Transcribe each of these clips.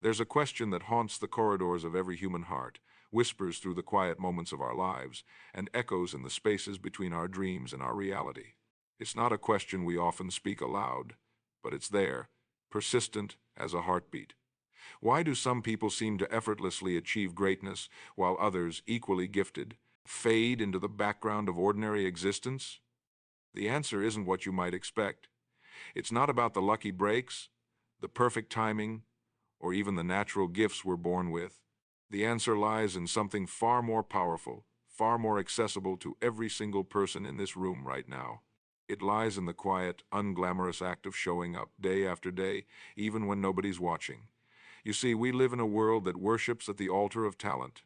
There's a question that haunts the corridors of every human heart, whispers through the quiet moments of our lives, and echoes in the spaces between our dreams and our reality. It's not a question we often speak aloud, but it's there, persistent as a heartbeat. Why do some people seem to effortlessly achieve greatness, while others, equally gifted, fade into the background of ordinary existence? The answer isn't what you might expect. It's not about the lucky breaks, the perfect timing, or even the natural gifts we're born with. The answer lies in something far more powerful, far more accessible to every single person in this room right now. It lies in the quiet, unglamorous act of showing up day after day, even when nobody's watching. You see, we live in a world that worships at the altar of talent.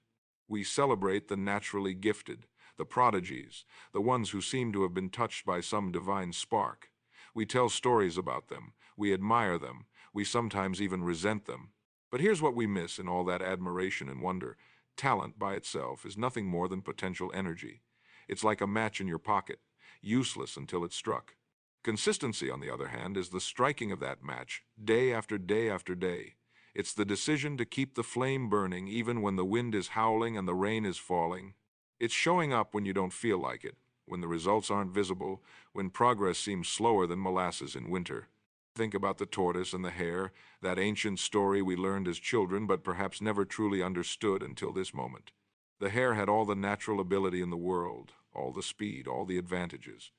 We celebrate the naturally gifted, the prodigies, the ones who seem to have been touched by some divine spark. We tell stories about them, we admire them, we sometimes even resent them. But here's what we miss in all that admiration and wonder. Talent by itself is nothing more than potential energy. It's like a match in your pocket, useless until it's struck. Consistency, on the other hand, is the striking of that match, day after day after day. It's the decision to keep the flame burning even when the wind is howling and the rain is falling. It's showing up when you don't feel like it, when the results aren't visible, when progress seems slower than molasses in winter. Think about the tortoise and the hare, that ancient story we learned as children but perhaps never truly understood until this moment. The hare had all the natural ability in the world, all the speed, all the advantages.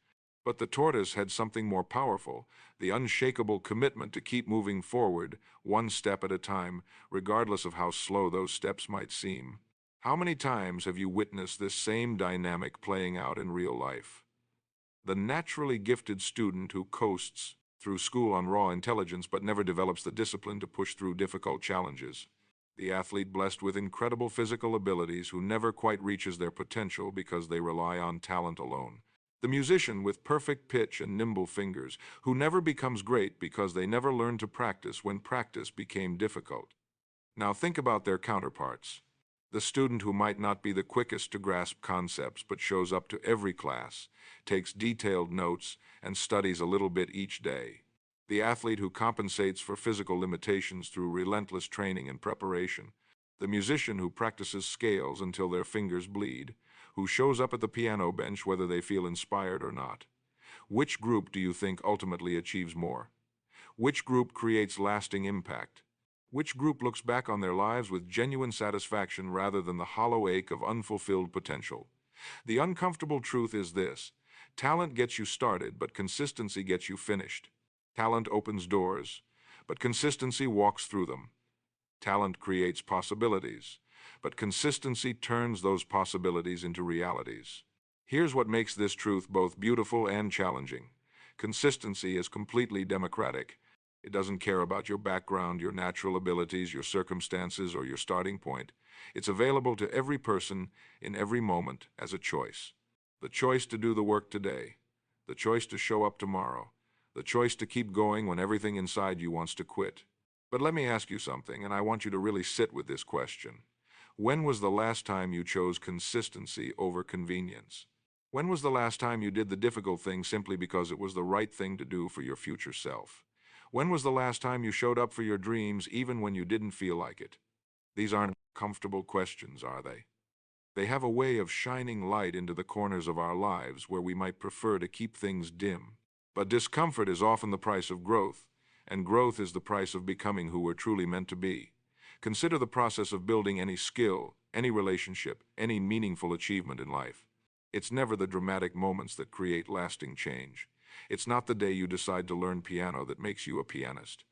But the tortoise had something more powerful, the unshakable commitment to keep moving forward, one step at a time, regardless of how slow those steps might seem. How many times have you witnessed this same dynamic playing out in real life? The naturally gifted student who coasts through school on raw intelligence but never develops the discipline to push through difficult challenges. The athlete blessed with incredible physical abilities who never quite reaches their potential because they rely on talent alone. The musician with perfect pitch and nimble fingers who never becomes great because they never learned to practice when practice became difficult. Now think about their counterparts. The student who might not be the quickest to grasp concepts but shows up to every class, takes detailed notes, and studies a little bit each day. The athlete who compensates for physical limitations through relentless training and preparation. The musician who practices scales until their fingers bleed, who shows up at the piano bench whether they feel inspired or not. Which group do you think ultimately achieves more? Which group creates lasting impact? Which group looks back on their lives with genuine satisfaction rather than the hollow ache of unfulfilled potential? The uncomfortable truth is this: talent gets you started, but consistency gets you finished. Talent opens doors, but consistency walks through them. Talent creates possibilities, but consistency turns those possibilities into realities. Here's what makes this truth both beautiful and challenging. Consistency is completely democratic. It doesn't care about your background, your natural abilities, your circumstances, or your starting point. It's available to every person in every moment as a choice. The choice to do the work today, the choice to show up tomorrow, the choice to keep going when everything inside you wants to quit. But let me ask you something, and I want you to really sit with this question. When was the last time you chose consistency over convenience? When was the last time you did the difficult thing simply because it was the right thing to do for your future self? When was the last time you showed up for your dreams even when you didn't feel like it? These aren't comfortable questions, are they? They have a way of shining light into the corners of our lives where we might prefer to keep things dim. But discomfort is often the price of growth, and growth is the price of becoming who we're truly meant to be. Consider the process of building any skill, any relationship, any meaningful achievement in life. It's never the dramatic moments that create lasting change. It's not the day you decide to learn piano that makes you a pianist.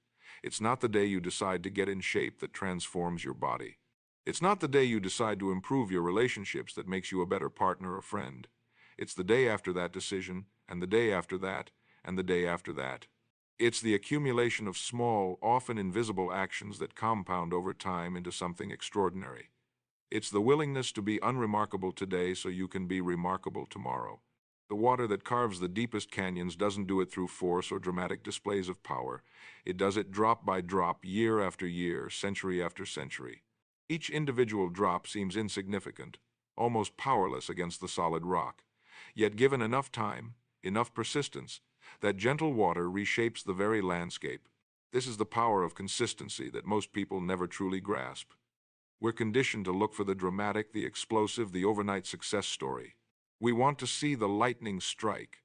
It's not the day you decide to get in shape that transforms your body. It's not the day you decide to improve your relationships that makes you a better partner or friend. It's the day after that decision, and the day after that, and the day after that. It's the accumulation of small, often invisible actions that compound over time into something extraordinary. It's the willingness to be unremarkable today so you can be remarkable tomorrow. The water that carves the deepest canyons doesn't do it through force or dramatic displays of power. It does it drop by drop, year after year, century after century. Each individual drop seems insignificant, almost powerless against the solid rock. Yet given enough time, enough persistence, that gentle water reshapes the very landscape. This is the power of consistency that most people never truly grasp. We're conditioned to look for the dramatic, the explosive, the overnight success story. We want to see the lightning strike,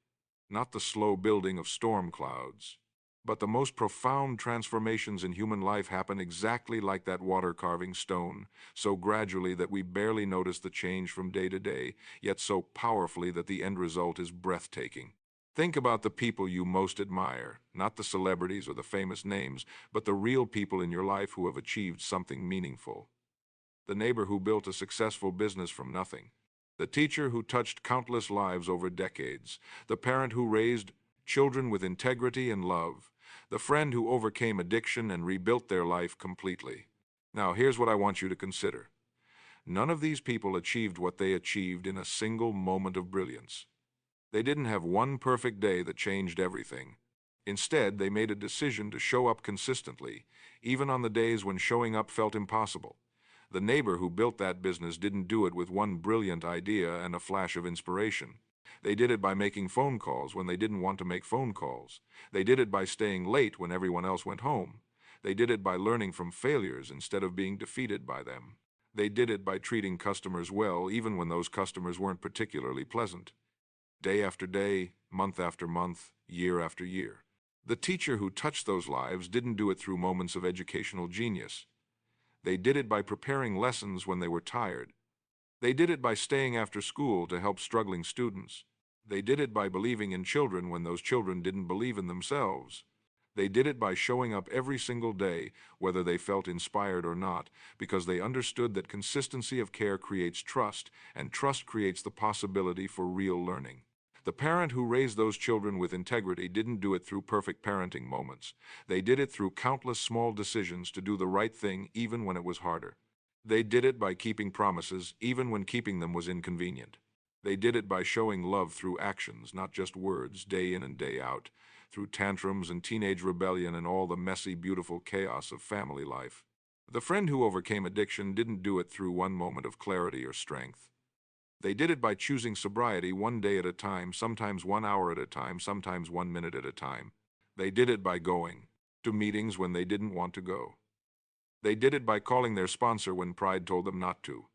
not the slow building of storm clouds. But the most profound transformations in human life happen exactly like that water-carving stone, so gradually that we barely notice the change from day to day, yet so powerfully that the end result is breathtaking. Think about the people you most admire, not the celebrities or the famous names, but the real people in your life who have achieved something meaningful. The neighbor who built a successful business from nothing, the teacher who touched countless lives over decades, the parent who raised children with integrity and love, the friend who overcame addiction and rebuilt their life completely. Now, here's what I want you to consider. None of these people achieved what they achieved in a single moment of brilliance. They didn't have one perfect day that changed everything. Instead, they made a decision to show up consistently, even on the days when showing up felt impossible. The neighbor who built that business didn't do it with one brilliant idea and a flash of inspiration. They did it by making phone calls when they didn't want to make phone calls. They did it by staying late when everyone else went home. They did it by learning from failures instead of being defeated by them. They did it by treating customers well even when those customers weren't particularly pleasant. Day after day, month after month, year after year. The teacher who touched those lives didn't do it through moments of educational genius. They did it by preparing lessons when they were tired. They did it by staying after school to help struggling students. They did it by believing in children when those children didn't believe in themselves. They did it by showing up every single day, whether they felt inspired or not, because they understood that consistency of care creates trust, and trust creates the possibility for real learning. The parent who raised those children with integrity didn't do it through perfect parenting moments. They did it through countless small decisions to do the right thing even when it was harder. They did it by keeping promises even when keeping them was inconvenient. They did it by showing love through actions, not just words, day in and day out, through tantrums and teenage rebellion and all the messy, beautiful chaos of family life. The friend who overcame addiction didn't do it through one moment of clarity or strength. They did it by choosing sobriety one day at a time, sometimes 1 hour at a time, sometimes 1 minute at a time. They did it by going to meetings when they didn't want to go. They did it by calling their sponsor when pride told them not to.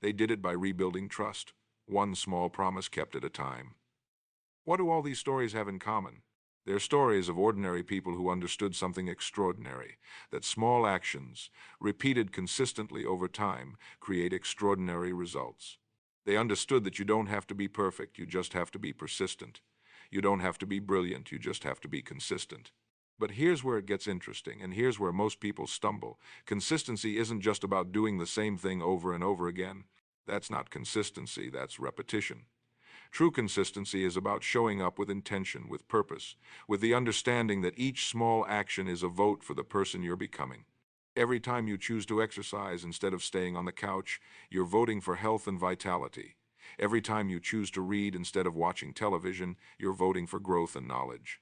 They did it by rebuilding trust, one small promise kept at a time. What do all these stories have in common? They're stories of ordinary people who understood something extraordinary, that small actions, repeated consistently over time, create extraordinary results. They understood that you don't have to be perfect, you just have to be persistent. You don't have to be brilliant, you just have to be consistent. But here's where it gets interesting, and here's where most people stumble. Consistency isn't just about doing the same thing over and over again. That's not consistency, that's repetition. True consistency is about showing up with intention, with purpose, with the understanding that each small action is a vote for the person you're becoming. Every time you choose to exercise instead of staying on the couch, you're voting for health and vitality. Every time you choose to read instead of watching television, you're voting for growth and knowledge.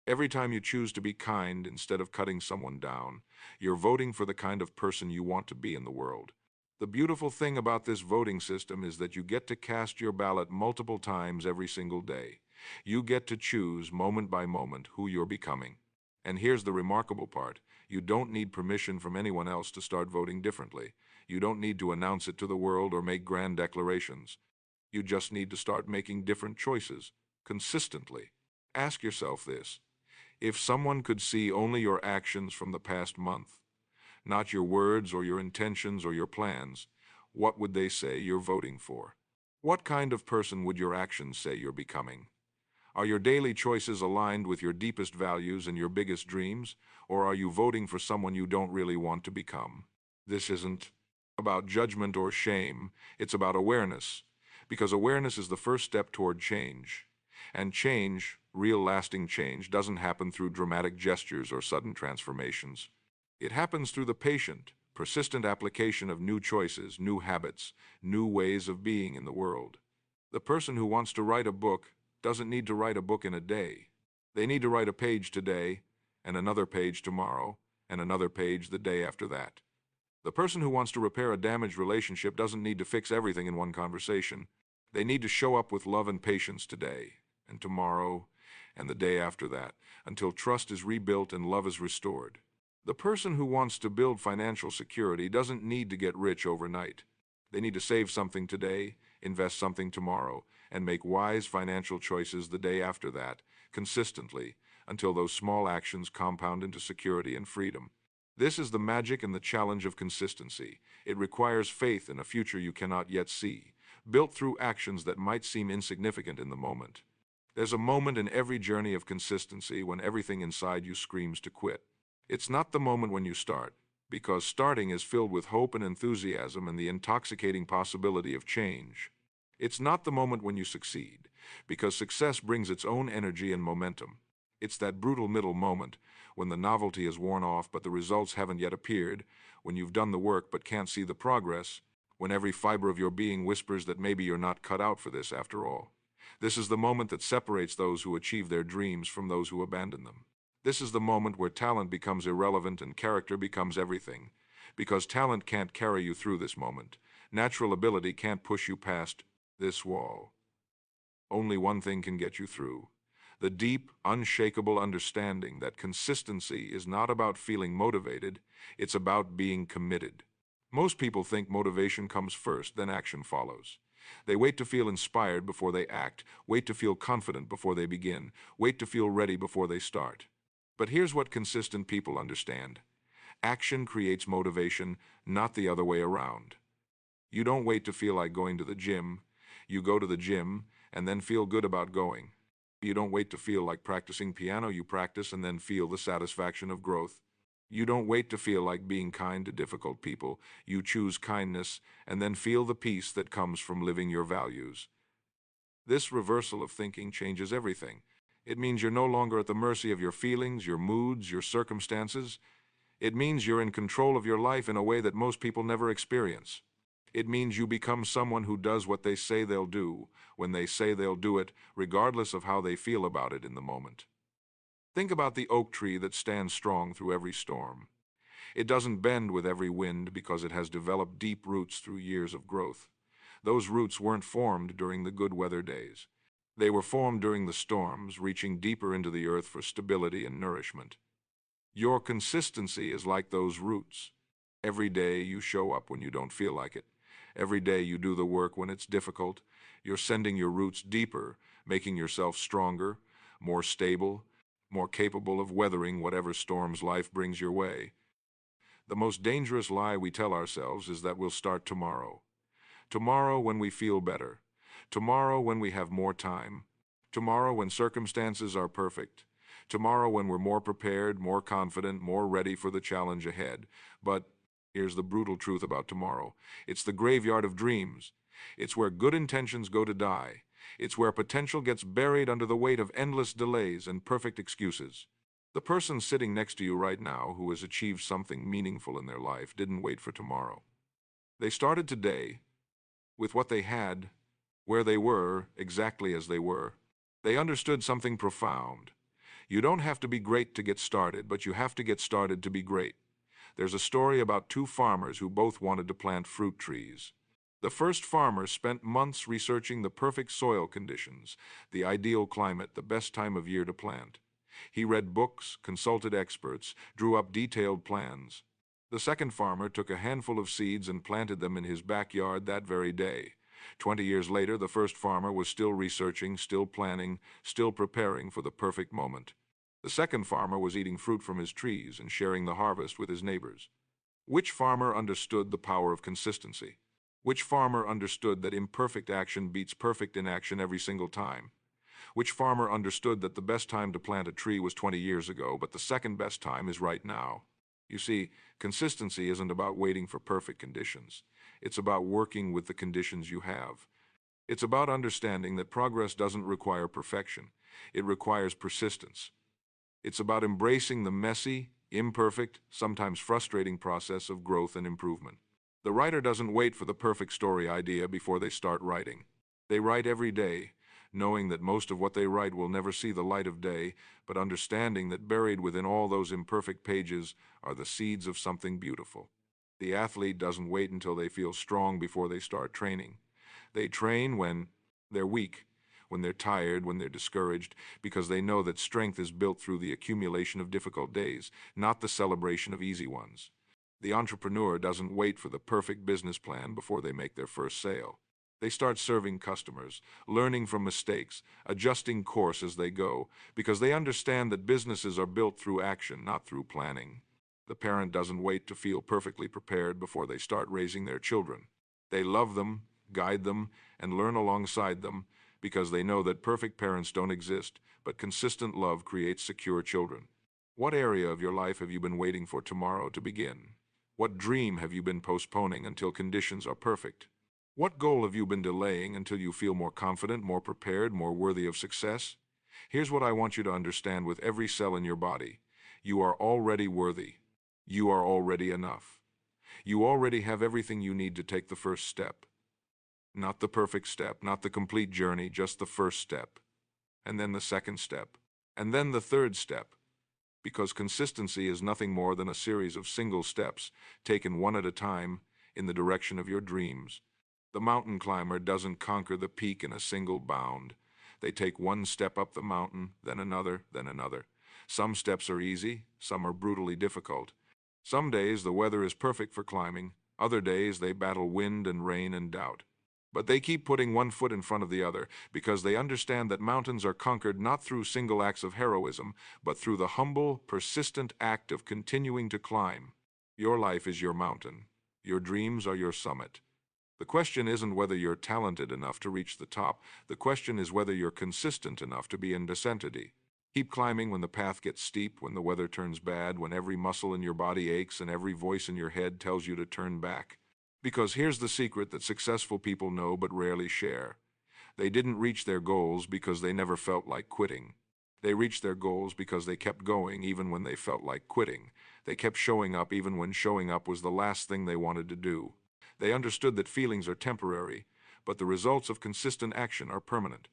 Every time you choose to be kind instead of cutting someone down, you're voting for the kind of person you want to be in the world. The beautiful thing about this voting system is that you get to cast your ballot multiple times every single day. You get to choose moment by moment who you're becoming. And here's the remarkable part. You don't need permission from anyone else to start voting differently. You don't need to announce it to the world or make grand declarations. You just need to start making different choices, consistently. Ask yourself this. If someone could see only your actions from the past month, not your words or your intentions or your plans, what would they say you're voting for? What kind of person would your actions say you're becoming? Are your daily choices aligned with your deepest values and your biggest dreams, or are you voting for someone you don't really want to become? This isn't about judgment or shame, it's about awareness, because awareness is the first step toward change. And change, real lasting change, doesn't happen through dramatic gestures or sudden transformations. It happens through the patient, persistent application of new choices, new habits, new ways of being in the world. The person who wants to write a book doesn't need to write a book in a day. They need to write a page today, and another page tomorrow, and another page the day after that. The person who wants to repair a damaged relationship doesn't need to fix everything in one conversation. They need to show up with love and patience today, and tomorrow, and the day after that, until trust is rebuilt and love is restored. The person who wants to build financial security doesn't need to get rich overnight. They need to save something today, invest something tomorrow, and make wise financial choices the day after that, consistently, until those small actions compound into security and freedom. This is the magic and the challenge of consistency. It requires faith in a future you cannot yet see, built through actions that might seem insignificant in the moment. There's a moment in every journey of consistency when everything inside you screams to quit. It's not the moment when you start, because starting is filled with hope and enthusiasm and the intoxicating possibility of change. It's not the moment when you succeed, because success brings its own energy and momentum. It's that brutal middle moment, when the novelty is worn off but the results haven't yet appeared, when you've done the work but can't see the progress, when every fiber of your being whispers that maybe you're not cut out for this after all. This is the moment that separates those who achieve their dreams from those who abandon them. This is the moment where talent becomes irrelevant and character becomes everything. Because talent can't carry you through this moment. Natural ability can't push you past this wall. Only one thing can get you through. The deep, unshakable understanding that consistency is not about feeling motivated, it's about being committed. Most people think motivation comes first, then action follows. They wait to feel inspired before they act, wait to feel confident before they begin, wait to feel ready before they start. But here's what consistent people understand. Action creates motivation, not the other way around. You don't wait to feel like going to the gym. You go to the gym and then feel good about going. You don't wait to feel like practicing piano. You practice and then feel the satisfaction of growth. You don't wait to feel like being kind to difficult people. You choose kindness and then feel the peace that comes from living your values. This reversal of thinking changes everything. It means you're no longer at the mercy of your feelings, your moods, your circumstances. It means you're in control of your life in a way that most people never experience. It means you become someone who does what they say they'll do, when they say they'll do it, regardless of how they feel about it in the moment. Think about the oak tree that stands strong through every storm. It doesn't bend with every wind because it has developed deep roots through years of growth. Those roots weren't formed during the good weather days. They were formed during the storms, reaching deeper into the earth for stability and nourishment. Your consistency is like those roots. Every day you show up when you don't feel like it. Every day you do the work when it's difficult. You're sending your roots deeper, making yourself stronger, more stable, more capable of weathering whatever storms life brings your way. The most dangerous lie we tell ourselves is that we'll start tomorrow. Tomorrow when we feel better. Tomorrow when we have more time. Tomorrow when circumstances are perfect. Tomorrow when we're more prepared, more confident, more ready for the challenge ahead. But here's the brutal truth about tomorrow. It's the graveyard of dreams. It's where good intentions go to die. It's where potential gets buried under the weight of endless delays and perfect excuses. The person sitting next to you right now who has achieved something meaningful in their life didn't wait for tomorrow. They started today with what they had, where they were, exactly as they were. They understood something profound. You don't have to be great to get started, but you have to get started to be great. There's a story about two farmers who both wanted to plant fruit trees. The first farmer spent months researching the perfect soil conditions, the ideal climate, the best time of year to plant. He read books, consulted experts, drew up detailed plans. The second farmer took a handful of seeds and planted them in his backyard that very day. 20 years later, the first farmer was still researching, still planning, still preparing for the perfect moment. The second farmer was eating fruit from his trees and sharing the harvest with his neighbors. Which farmer understood the power of consistency? Which farmer understood that imperfect action beats perfect inaction every single time? Which farmer understood that the best time to plant a tree was 20 years ago, but the second best time is right now? You see, consistency isn't about waiting for perfect conditions. It's about working with the conditions you have. It's about understanding that progress doesn't require perfection. It requires persistence. It's about embracing the messy, imperfect, sometimes frustrating process of growth and improvement. The writer doesn't wait for the perfect story idea before they start writing. They write every day, knowing that most of what they write will never see the light of day, but understanding that buried within all those imperfect pages are the seeds of something beautiful. The athlete doesn't wait until they feel strong before they start training. They train when they're weak, when they're tired, when they're discouraged, because they know that strength is built through the accumulation of difficult days, not the celebration of easy ones. The entrepreneur doesn't wait for the perfect business plan before they make their first sale. They start serving customers, learning from mistakes, adjusting course as they go, because they understand that businesses are built through action, not through planning. The parent doesn't wait to feel perfectly prepared before they start raising their children. They love them, guide them, and learn alongside them, because they know that perfect parents don't exist, but consistent love creates secure children. What area of your life have you been waiting for tomorrow to begin? What dream have you been postponing until conditions are perfect? What goal have you been delaying until you feel more confident, more prepared, more worthy of success? Here's what I want you to understand with every cell in your body. You are already worthy. You are already enough. You already have everything you need to take the first step. Not the perfect step, not the complete journey, just the first step. And then the second step. And then the third step. Because consistency is nothing more than a series of single steps, taken one at a time, in the direction of your dreams. The mountain climber doesn't conquer the peak in a single bound. They take one step up the mountain, then another, then another. Some steps are easy, some are brutally difficult. Some days the weather is perfect for climbing, other days they battle wind and rain and doubt. But they keep putting one foot in front of the other, because they understand that mountains are conquered not through single acts of heroism, but through the humble, persistent act of continuing to climb. Your life is your mountain. Your dreams are your summit. The question isn't whether you're talented enough to reach the top. The question is whether you're consistent enough to be in descendity. Keep climbing when the path gets steep, when the weather turns bad, when every muscle in your body aches and every voice in your head tells you to turn back. Because here's the secret that successful people know but rarely share. They didn't reach their goals because they never felt like quitting. They reached their goals because they kept going even when they felt like quitting. They kept showing up even when showing up was the last thing they wanted to do. They understood that feelings are temporary, but the results of consistent action are permanent.